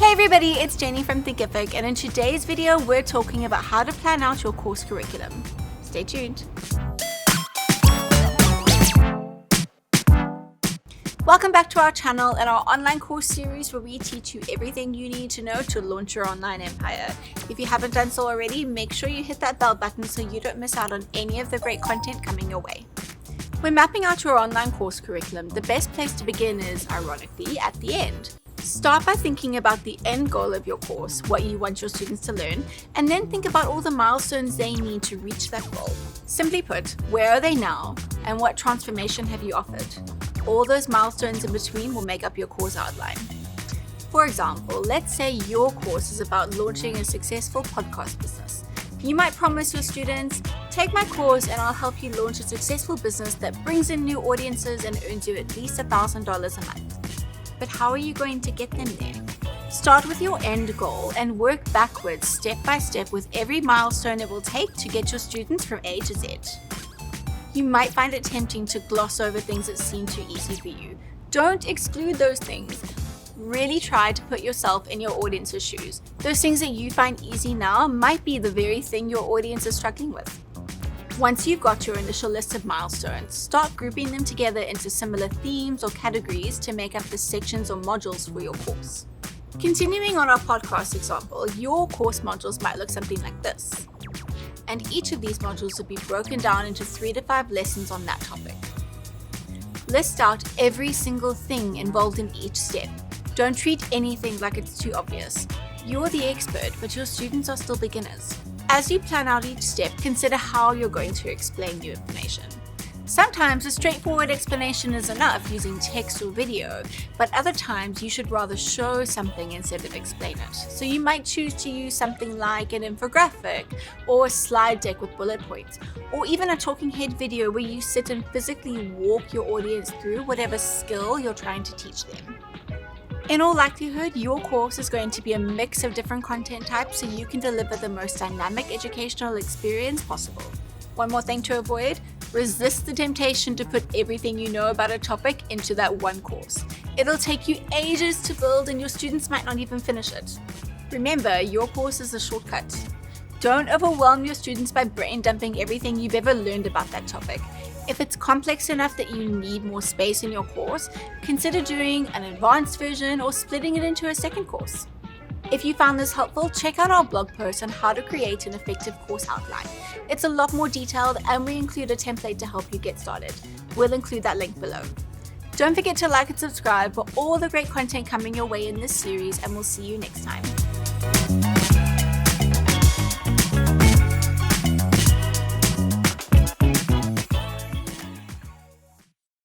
Hey everybody, it's Jenny from Thinkific, and in today's video we're talking about how to plan out your course curriculum. Stay tuned. Welcome back to our channel and our online course series where we teach you everything you need to know to launch your online empire. If you haven't done so already, make sure you hit that bell button so you don't miss out on any of the great content coming your way. When mapping out your online course curriculum, the best place to begin is, ironically, at the end. Start by thinking about the end goal of your course, what you want your students to learn, and then think about all the milestones they need to reach that goal. Simply put, where are they now, and what transformation have you offered? All those milestones in between will make up your course outline. For example, let's say your course is about launching a successful podcast business. You might promise your students, take my course and I'll help you launch a successful business that brings in new audiences and earns you at least $1,000 a month. But how are you going to get them there? Start with your end goal and work backwards step by step with every milestone it will take to get your students from A to Z. You might find it tempting to gloss over things that seem too easy for you. Don't exclude those things. Really try to put yourself in your audience's shoes. Those things that you find easy now might be the very thing your audience is struggling with. Once you've got your initial list of milestones, start grouping them together into similar themes or categories to make up the sections or modules for your course. Continuing on our podcast example, your course modules might look something like this. And each of these modules will be broken down into 3 to 5 lessons on that topic. List out every single thing involved in each step. Don't treat anything like it's too obvious. You're the expert, but your students are still beginners. As you plan out each step, consider how you're going to explain new information. Sometimes a straightforward explanation is enough using text or video, but other times you should rather show something instead of explain it. So you might choose to use something like an infographic or a slide deck with bullet points, or even a talking head video where you sit and physically walk your audience through whatever skill you're trying to teach them. In all likelihood, your course is going to be a mix of different content types so you can deliver the most dynamic educational experience possible. One more thing to avoid, resist the temptation to put everything you know about a topic into that one course. It'll take you ages to build and your students might not even finish it. Remember, your course is a shortcut. Don't overwhelm your students by brain dumping everything you've ever learned about that topic. If it's complex enough that you need more space in your course, consider doing an advanced version or splitting it into a second course. If you found this helpful, check out our blog post on how to create an effective course outline. It's a lot more detailed and we include a template to help you get started. We'll include that link below. Don't forget to like and subscribe for all the great content coming your way in this series, and we'll see you next time.